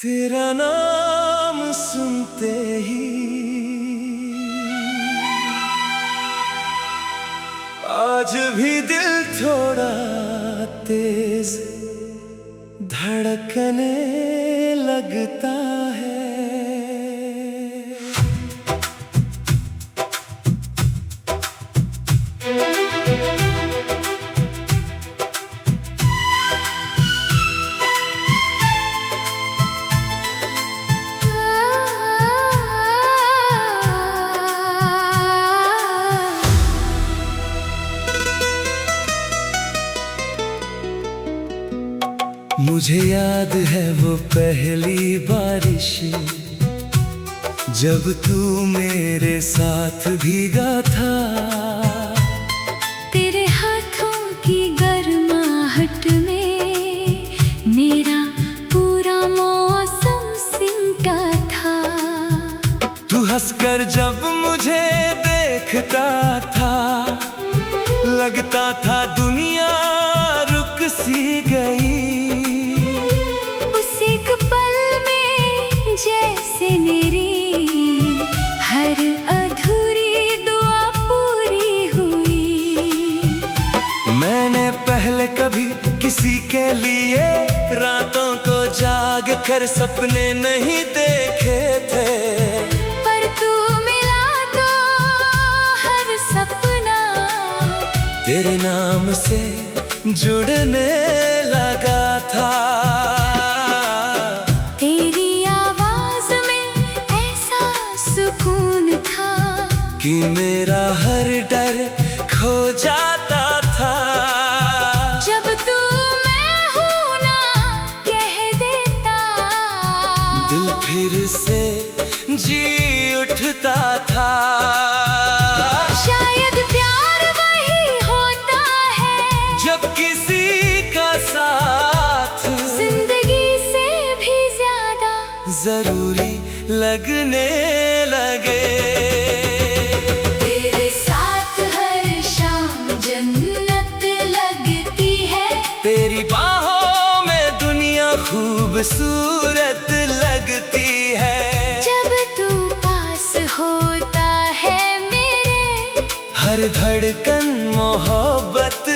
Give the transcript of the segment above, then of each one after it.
तेरा नाम सुनते ही आज भी दिल थोड़ा तेज धड़कने लगता है। मुझे याद है वो पहली बारिश जब तू मेरे साथ भीगा था। तेरे हाथों की गर्माहट में मेरा पूरा मौसम सिमटा था। तू हंसकर जब मुझे देखता था लगता था दुनिया रुक सी गई। जैसे मेरी हर अधूरी दुआ पूरी हुई। मैंने पहले कभी किसी के लिए रातों को जाग कर सपने नहीं देखे थे, पर तू मिला तो हर सपना तेरे नाम से जुड़ने लगा था। कि मेरा हर डर खो जाता था। जब तू मैं हूँ ना कह देता दिल फिर से जी उठता था। शायद प्यार वही होता है जब किसी का साथ जिंदगी से भी ज्यादा जरूरी लगने लगे। तेरी बाहों में दुनिया खूबसूरत लगती है। जब तू पास होता है मेरे हर धड़कन मोहब्बत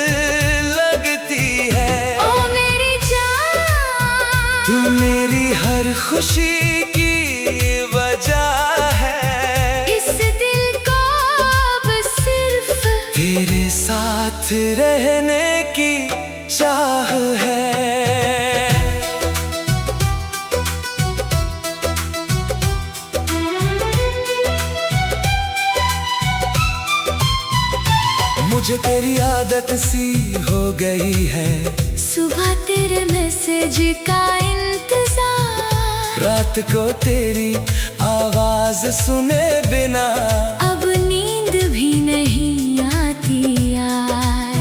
लगती है। ओ मेरी जान तू मेरी हर खुशी की वजह है। इस दिल को अब सिर्फ तेरे साथ रहने की चाह है। मुझे तेरी आदत सी हो गई है, सुबह तेरे मैसेज का इंतजार, रात को तेरी आवाज सुने बिना अब नींद भी नहीं आती यार।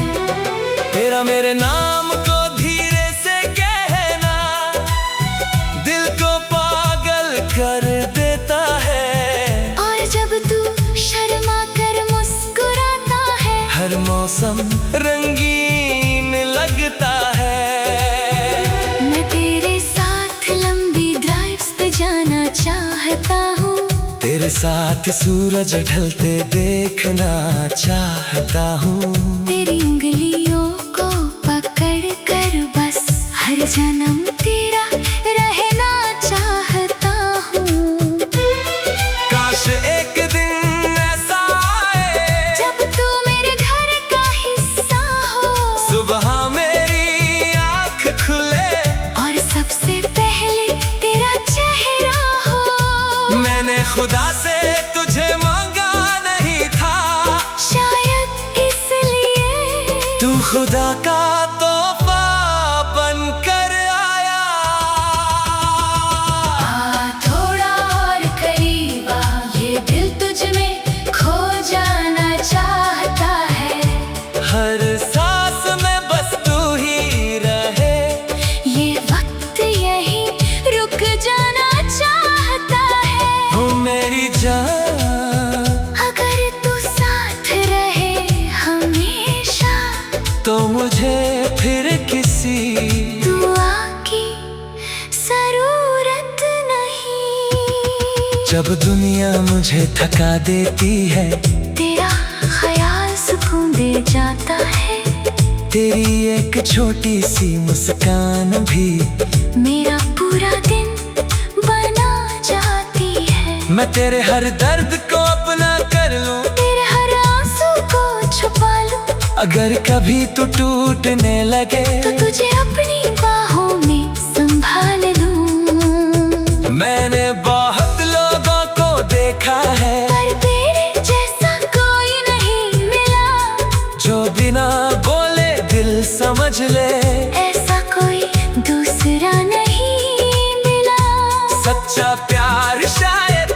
तेरा मेरे नाम को धीरे से कहना दिल को पागल कर देता है। और जब तू शर्मा कर मुस्कुराता है हर मौसम रंगीन लगता है। मैं तेरे साथ लंबी ड्राइव्स पे जाना चाहता हूँ, तेरे साथ सूरज ढलते देखना चाहता हूँ। तेरी उंगलियों को पकड़ कर बस हर जन्म तेरा रहना चाहता हूँ। काश एक दिन ऐसा आए जब तू मेरे घर का हिस्सा हो, सुबह मेरी आँख खुले और सबसे पहले तेरा चेहरा हो। मैंने खुदा से तुझे मांगा नहीं था, शायद इसलिए तू खुदा का तोहफा बनकर आया। थोड़ा और करीब आ, ये दिल तुझ में खो जाना चाहता है। हर सांस में बस तू ही रहे, ये वक्त यही रुक जाना चाहता है। हो मेरी जान अगर तू साथ रहे हमेशा तो मुझे फिर किसी दुआ की जरूरत जब दुनिया मुझे थका देती है, तेरा ख्याल सुकून दे जाता है। तेरी एक छोटी सी मुस्कान भी मेरा पूरा दिन बना जाती है। मैं तेरे हर दर्द को अपना कर लूं, तेरे हर आंसू को छुपा लूं। अगर कभी तू टूटने लगे तो तुझे अपनी बाहों में संभाल लूं। मैंने बहुत लोगों को देखा है, पर तेरे जैसा कोई नहीं मिला, जो बिना बोले दिल समझ ले। ऐसा कोई दूसरा नहीं मिला। सच्चा प्यार शायद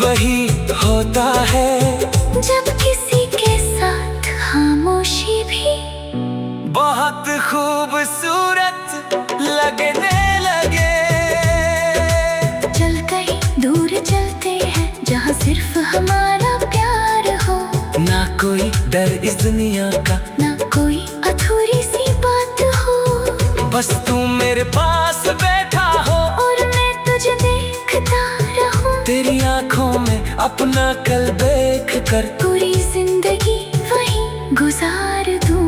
वही होता है, जब किसी के साथ खामोशी भी बहुत खूबसूरत लगने लगे। चल कहीं दूर चलते हैं, जहाँ सिर्फ हमारा प्यार हो। ना कोई डर इस दुनिया का, ना कोई अधूरी सी बात हो। बस तू मेरे पास बैठा हो और मैं तुझे देखता रहूं। तेरी आंखों में अपना कल देख कर पूरी जिंदगी वहीं गुजार दूं।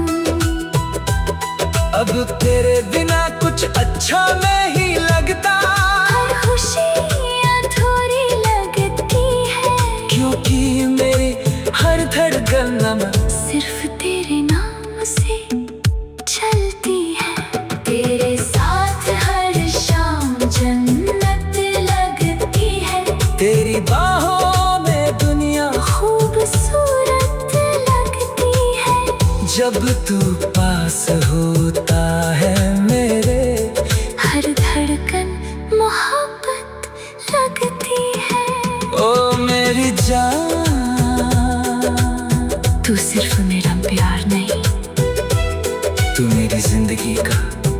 अब तेरे बिना कुछ अच्छा नहीं लगता, हर खुशी अधूरी लगती है, क्योंकि मेरी हर धड़कन सिर्फ तेरे नाम से चलती है। तेरे साथ हर शाम जन्नत लगती है। तेरी बाहों में दुनिया खूबसूरत लगती है। जब तू पास होता है मेरे, हर धड़कन मोहब्बत लगती है। ओ मेरी जान, तू सिर्फ मेरा प्यार नहीं, तू मेरी जिंदगी का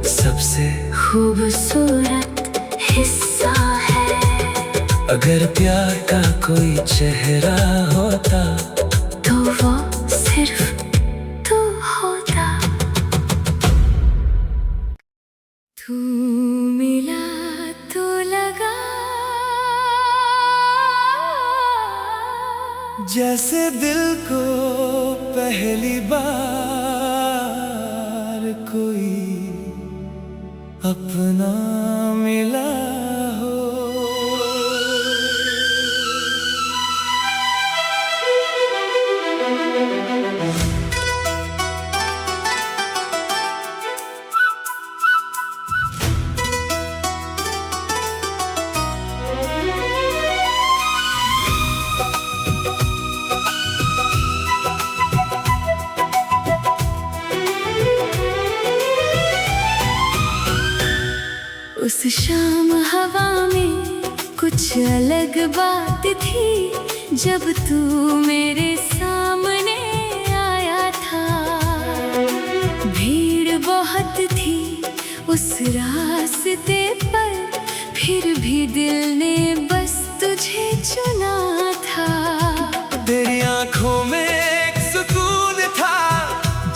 सबसे खूबसूरत हिस्सा है। अगर प्यार का कोई चेहरा होता, तो वो सिर्फ तू होता। तू मिला तो लगा जैसे दिल को पहली बार कोई अपना मिला हो। उस शाम हवा में कुछ अलग बात थी, जब तू मेरे सामने आया था। भीड़ बहुत थी उस रास्ते पर, फिर भी दिल ने बस तुझे चुना था। तेरी आंखों में एक सुकून था,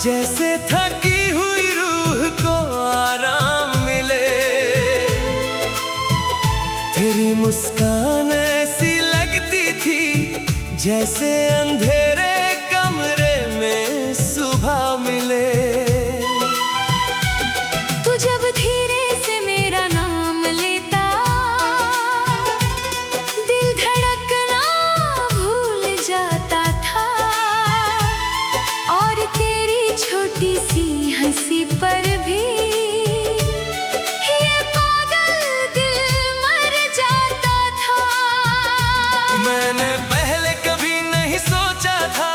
जैसे थकी हुई रूह को आराम मिले। तेरी मुस्कान ऐसी लगती थी, जैसे अंधेरे कमरे में सुबह मिले। तू जब धीरे से मेरा नाम लेता, दिल धड़कना भूल जाता था। और तेरी छोटी सी हंसी पर भी ये पागल दिल मर जाता था। मैंने पहले कभी नहीं सोचा था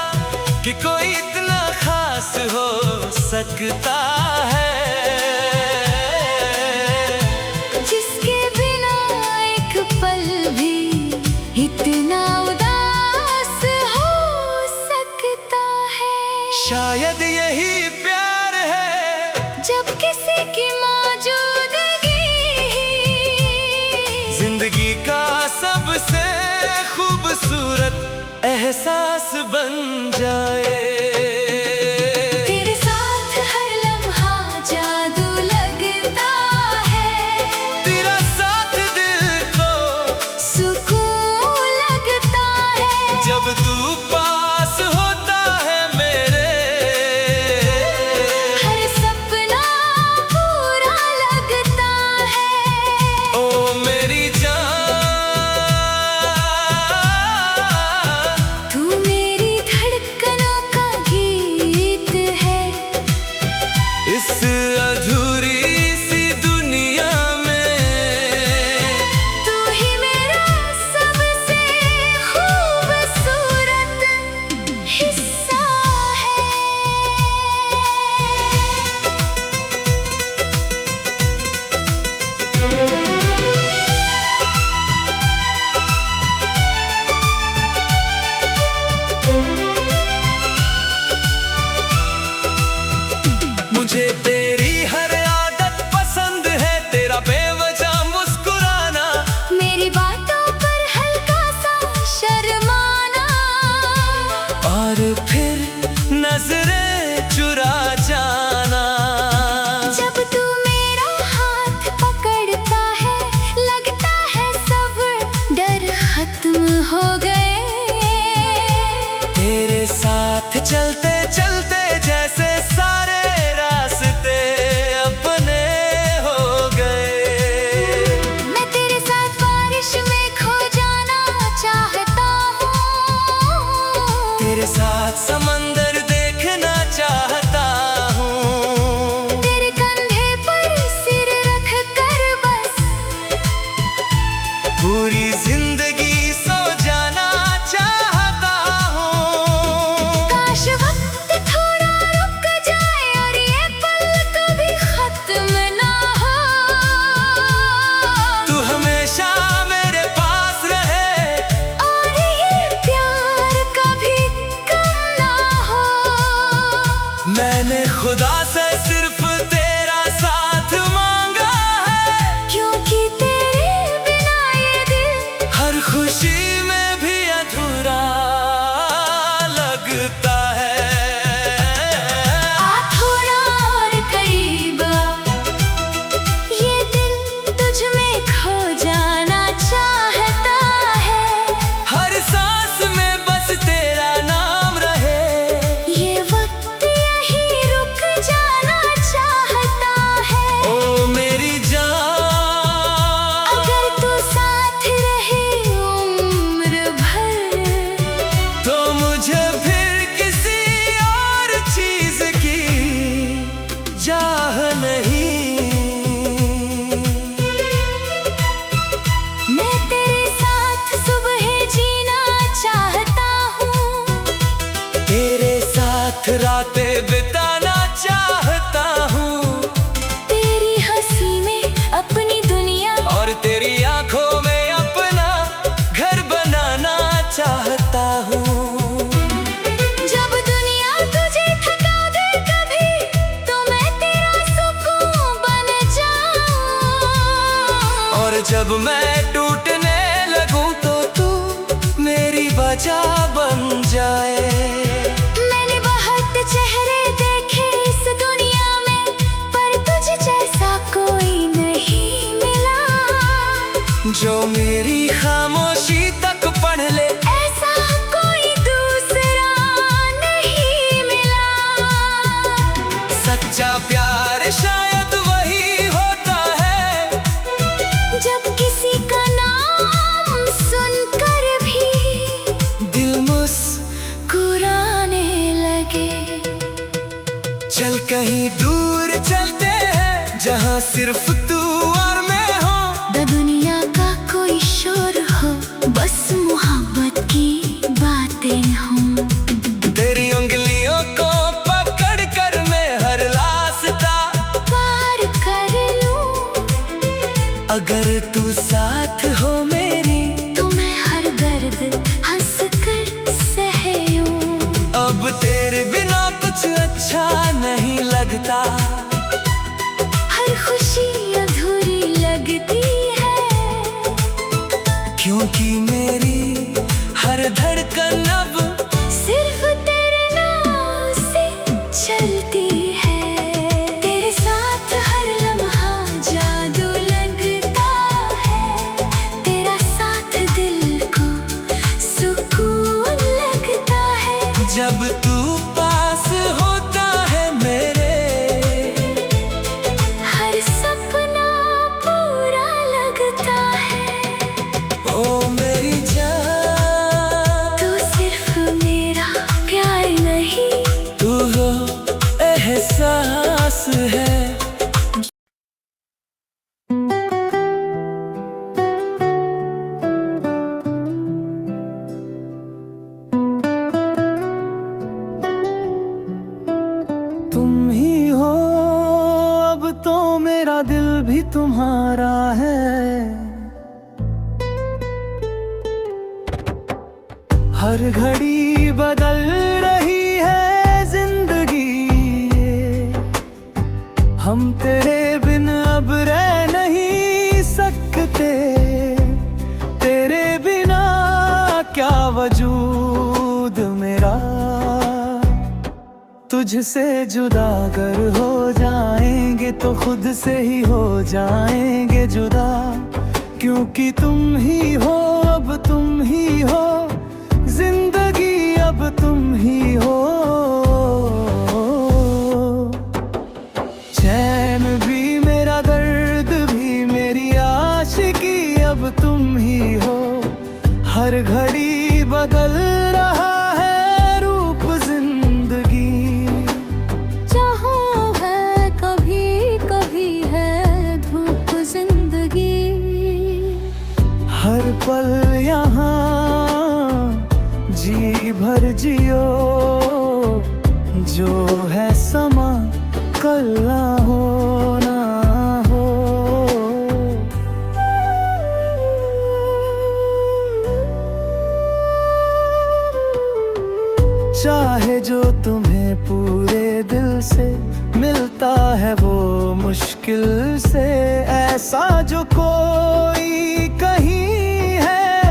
कि कोई इतना खास हो सकता है, जिसके बिना एक पल भी इतना उदास हो सकता है। शायद यही प्यार है, जब किसी की मौजूदगी जिंदगी का सबसे खूबसूरत एहसास बन जाए। तेरे साथ हर लम्हा जादू लगता है। तेरा साथ दिल को सुकून पूरी जिंदगी सो जाना चाहता हूँ। काश वक्त थोड़ा रुक जाए और ये पल कभी खत्म ना हो। तू हमेशा मेरे पास रहे और ये प्यार कभी कम ना हो। मैंने खुदा से सिर्फ तेरा साथ मांगा है, क्योंकि तेरे बिना ये दिल हर खुशी में भी अधूरा लगता है। आ थोड़ा और करीब आ, ये दिल तुझ में खो जाना चाहता है। हर सांस में बस तेरा नाम रहे, ये वक्त यहीं रुक जाना चाहता है। ओ मेरी जान। अगर तू साथ रहे उम्र भर, तो मुझे फिर किसी और चीज की चाह नहीं। मैं तेरे साथ सुबह जीना चाहता हूँ। तेरे साथ रातें बिताना चाहता हूँ, तेरी हंसी में अपनी दुनिया, और तेरी आंखों में अपना घर बनाना चाहता हूँ। जब दुनिया तुझे थका दे कभी, तो मैं तेरा सुकून बन जाऊं। और जब मैं टूटने लगूं तो तू मेरी वजह बन जाए। मैंने बहुत चेहरे देखे इस दुनिया में, पर तुझ जैसा कोई नहीं मिला। जो मेरी खामोशी तक पढ़ ले, ऐसा कोई दूसरा नहीं मिला। सच्चा प्यार शायद वही होता है, जब किसी का नाम सुनकर भी दिल मुस्कुराने लगे। चल कहीं दूर चलते हैं, जहाँ सिर्फ तू और मैं हो। द दुनिया का कोई शोर हो, बस मोहब्बत की बातें हों। तेरी उंगलियों को पकड़ कर मैं हर रास्ता पार कर लूं। अगर तू साथ हो मेरी, तो मैं हर दर्द हंस कर सहूं। अब तेरे बिना कुछ अच्छा नहीं लगता। हर खुशी अधूरी लगती है, क्योंकि मेरी हर धड़कन अब सिर्फ तेरे नाम से चलती है। तेरे साथ हर लम्हा जादू लगता है। तेरा साथ दिल को सुकून लगता है। जब तू पास होता है मेरे, हर सपना पूरा लगता है। ओ मेरी जान। तू सिर्फ मेरा प्यार नहीं, तू हो एहसास है। तुम ही हो, अब तो मेरा दिल भी तुम्हारा है। हर घड़ी बदल रही है जिंदगी ये, हम तेरे बिन अब रह नहीं सकते। तेरे बिना क्या वजूद मेरा, तुझसे जुदा अगर हो जाएंगे तो खुद से ही हो जाएंगे जुदा। क्योंकि तुम ही हो, अब तुम ही हो, जिंदगी अब तुम ही हो। चैन भी मेरा, दर्द भी मेरी आशिकी, अब तुम ही हो। हर घड़ी बदल रहा है रूप जिंदगी, जहाँ है कभी कभी है धूप जिंदगी। हर पल यहाँ जी भर जियो, जो है समा कल ना हो ना हो। चाहे जो तुम्हें पूरे दिल से मिलता है वो मुश्किल से, ऐसा जो कोई कहीं है,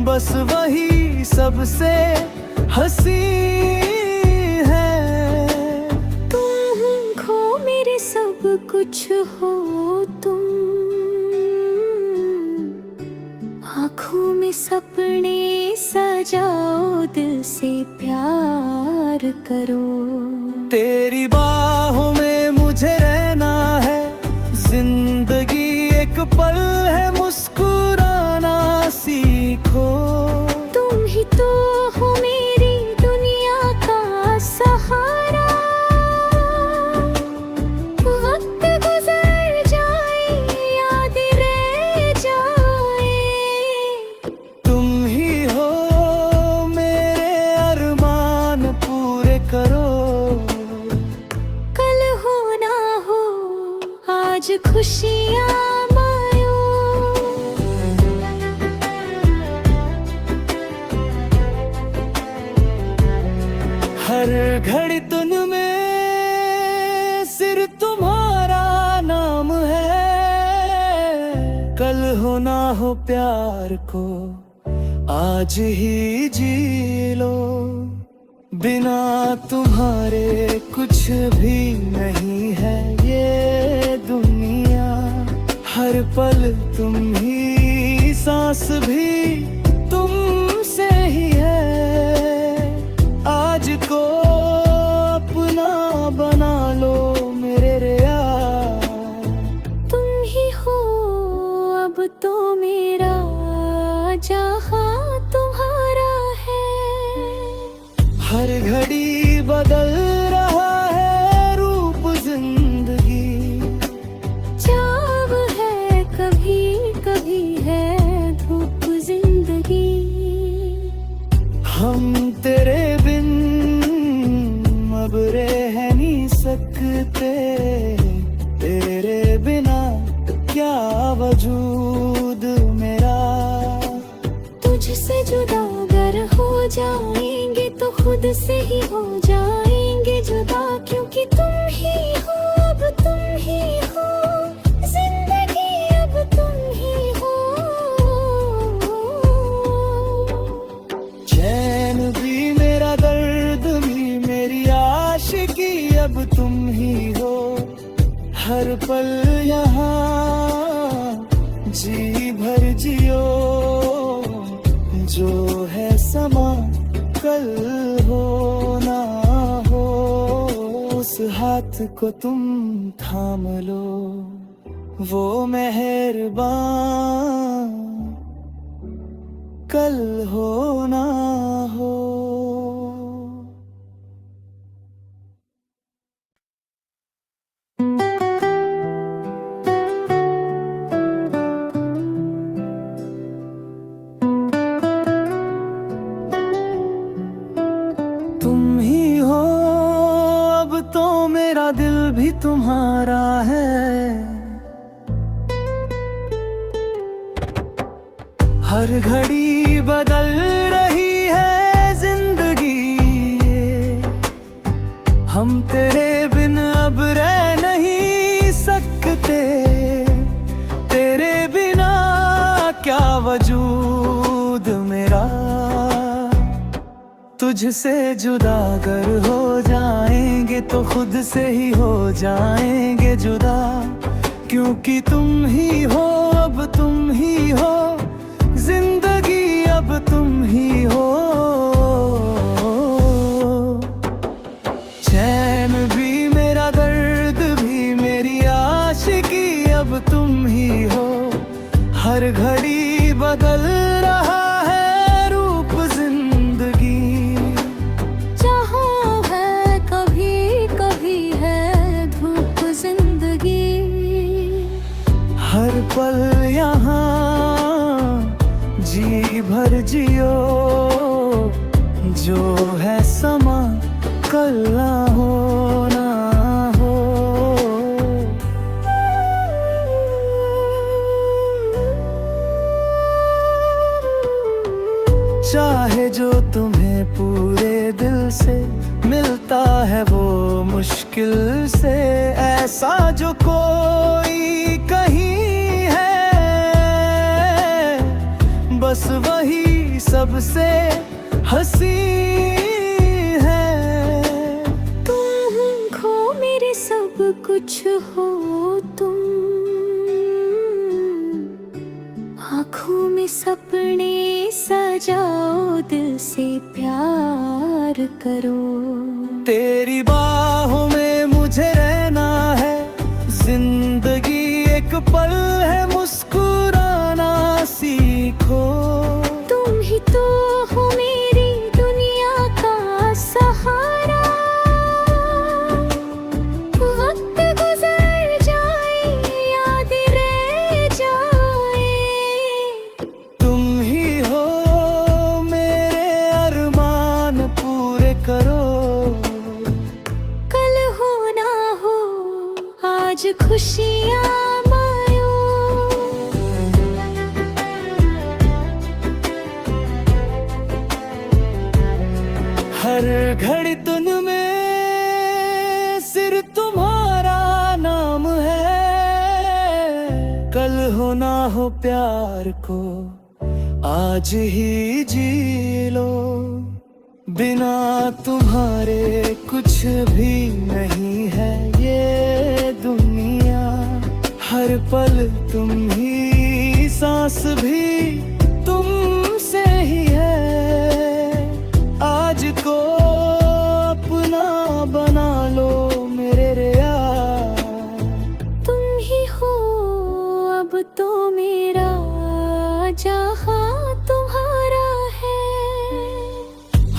बस वही सबसे हंसी है। तुम खो मेरे सब कुछ हो तुम, आँखों में सपने सजाओ, दिल से प्यार करो। तेरी बाहों में मुझे रहना है, जिंदगी एक पल है, मुस्कुराना सीखो। तुम ही तो हो मेरी दुनिया का सहारा, वक्त गुजर जाए याद रह जाए। तुम ही हो मेरे अरमान पूरे करो, कल हो ना हो आज खुशियाँ मायो। हर घड़ी तुन में सिर्फ तुम्हारा नाम है, कल हो ना हो प्यार को आज ही जी लो। बिना तुम्हारे कुछ भी नहीं है ये दुनिया, हर पल तुम ही, सांस भी तुमसे ही है। आज को अपना बना लो मेरे यार, तुम ही हो अब तो मेरा, जहाँ तुम्हारा है। हर घड़ी बदल रहा है रूप जिंदगी, चाव है कभी कभी है धूप जिंदगी। हम तेरे बिन अब रह नहीं सकते, तेरे बिना क्या वजूद मेरा। तुझसे जुदा अगर हो जाएंगे तो खुद से ही हो जाएंगे जुदा, क्योंकि तुम ही हो अब तुम ही हो, जिंदगी अब तुम ही हो। चैन भी मेरा दर्द भी मेरी आशिकी अब तुम ही हो, हर पल यहाँ जी भर जियो, जो है समा कल हो ना हो। उस हाथ को तुम थाम लो, वो मेहरबान कल हो ना हो। तुम ही हो अब तो मेरा दिल भी तुम्हारा है, हर घड़ी बदल रही है जिंदगी ये, हम तेरे बिन अब रह नहीं सकते, तेरे बिना क्या वजूद मेरा। तुझसे जुदा अगर हो जाएंगे तो खुद से ही हो जाएंगे जुदा, क्योंकि तुम ही हो अब तुम ही हो, जिंदगी अब तुम ही हो। चैन भी मेरा दर्द भी मेरी आशिकी अब तुम ही हो, हर घड़ी बदल रहा है रूप जिंदगी, जहाँ है कभी कभी है धूप जिंदगी। हर पल यहाँ जी भर जियो, जो है समा कल ना हो ना हो। चाहे जो तुम्हें पूरे दिल से मिलता है वो मुश्किल से, ऐसा जो कोई कहीं है, बस वही सबसे हंसी है। तुम खो मेरे सब कुछ हो तुम, आँखों में सपने सजाओ, दिल से प्यार करो। तेरी बाहों में मुझे रहना है, जिंदगी एक पल है, मुस्कुराना सीखो। तुम ही तो हो मेरी दुनिया का सहारा, वक्त गुजर जाए याद रह जाए। तुम ही हो मेरे अरमान पूरे करो, कल हो ना हो आज खुशियाँ मायो। हर घड़ी तुन में सिर्फ तुम्हारा नाम है, कल हो ना हो प्यार को आज ही जी लो। बिना तुम्हारे कुछ भी नहीं है ये दुनिया, हर पल तुम ही, सांस भी तुमसे ही है। आज को अपना बना लो मेरे यार, तुम ही हो अब तो मेरा, जहाँ तुम्हारा है।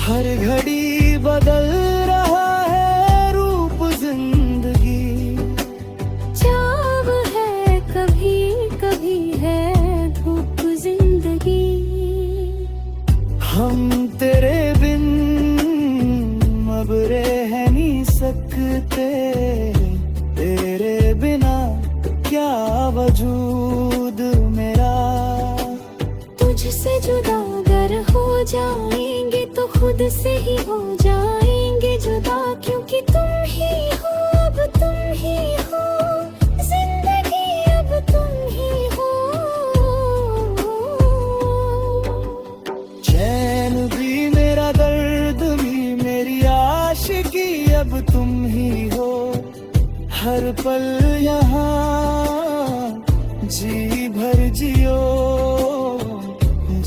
हर घड़ी बदल रहा है रूप जिंदगी, चाव है कभी कभी है धूप जिंदगी। हम तेरे बिन अब रह नहीं सकते, तेरे बिना क्या वजूद मेरा। तुझसे जुदा अगर हो जाएंगे तो खुद से ही हो जाएंगे जुदा, क्योंकि तुम ही हो अब तुम ही हो, जिंदगी अब तुम ही हो। चैन भी मेरा दर्द भी मेरी आशिकी अब तुम ही हो, हर पल यहाँ जी भर जियो,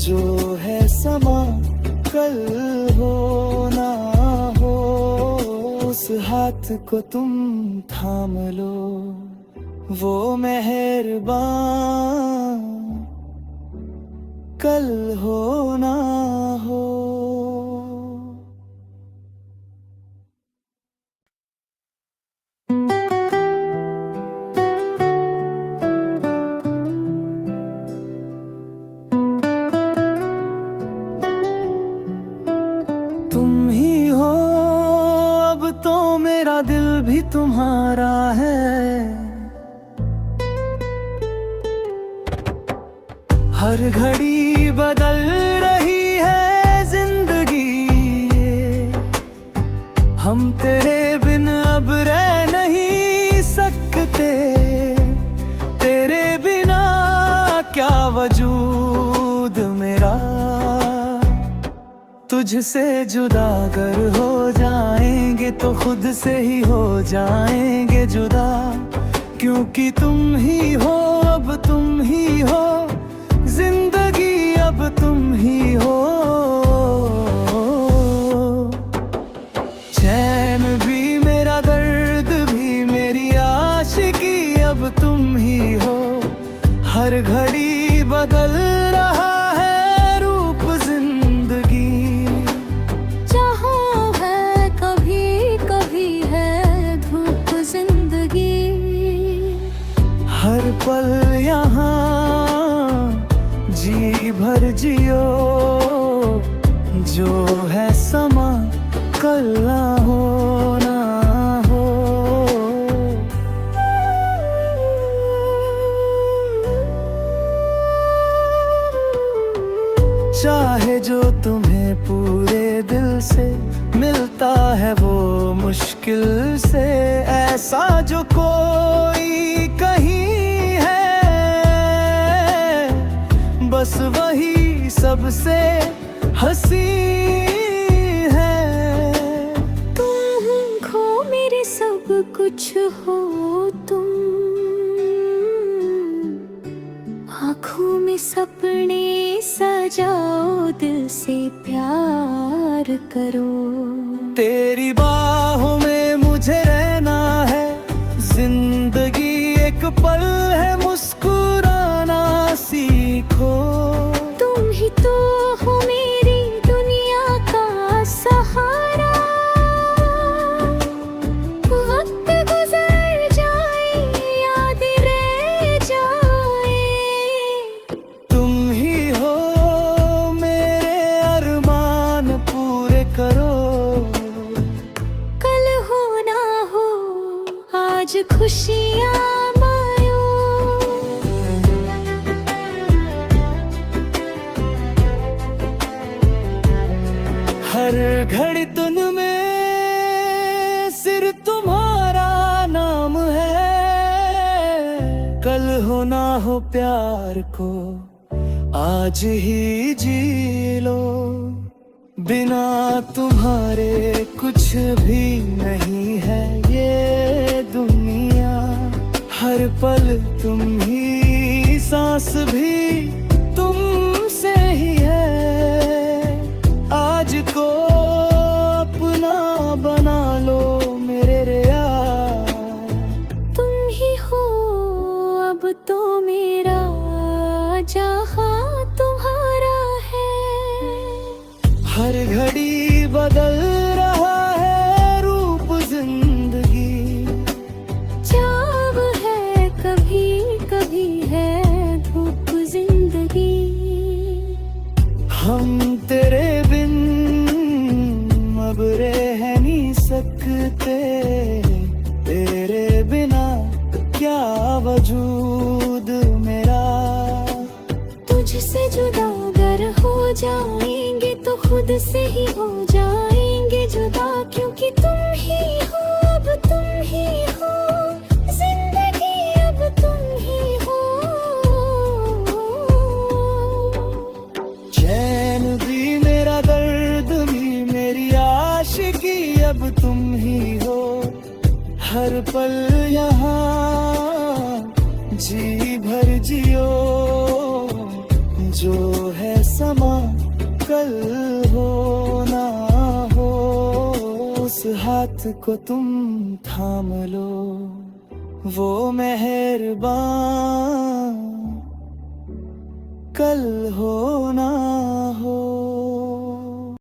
जो है समा कल हो ना हो। उस हाथ को तुम थाम लो, वो मेहरबान कल हो ना हो। तुम ही हो अब तो मेरा दिल भी तुम्हारा है, हर घड़ी बदल रही है जिंदगी ये, हम तेरे बिन अब रह नहीं सकते, तेरे बिना क्या वजूद मेरा। तुझसे जुदा अगर हो जाएंगे तो खुद से ही हो जाएंगे जुदा, क्योंकि तुम ही हो अब तुम ही हो, जिंदगी अब तुम ही हो। चैन भी मेरा दर्द भी मेरी आशिकी अब तुम ही हो, हर घड़ी बदल रहा है रूप जिंदगी, जहाँ है कभी कभी है धूप जिंदगी। हर पल यहाँ जी भर जियो, जो है समा कल ना हो ना हो। चाहे जो तुम्हें पूरे दिल से मिलता है वो मुश्किल से, ऐसा जो कोई कहीं है, बस वही सबसे हंसी है। तुम खो मेरे सब कुछ हो तुम, आँखों में सपने सजाओ, दिल से प्यार करो। तेरी बाहों में मुझे रहना है, जिंदगी एक पल है, मुस्कुराना सीखो। तुम ही तो हो मेरी दुनिया का सहारा, वक्त गुजर जाए याद रह जाए। तुम ही हो मेरे अरमान पूरे करो, कल हो ना हो आज खुशियाँ मायो। हर घड़ी तुन में सिर्फ तुम्हारा नाम है, कल हो ना हो प्यार को आज ही जी लो। बिना तुम्हारे कुछ भी नहीं है ये दुनिया, हर पल तुम ही, सांस भी तुमसे ही है। आज को अपना बना लो मेरे यार, तुम ही हो अब तो मेरा, जहाँ तुम्हारा है। हर घड़ी बदल रहा है रूप जिंदगी, चाव है कभी कभी है धूप जिंदगी। हम तेरे बिन अब रह नहीं सकते, तेरे बिना क्या वजूद मेरा। तुझसे जुदा अगर हो जाएंगे तो खुद से ही हो जाएंगे जुदा, क्योंकि तुम ही हो अब तुम ही हो, जिंदगी अब तुम ही हो। चैन भी मेरा दर्द भी मेरी आशिकी अब तुम ही हो, हर पल यहाँ जी भर जियो, जो है समा कल हो ना हो। उस हाथ को तुम थाम लो, वो मेहरबान कल हो ना हो।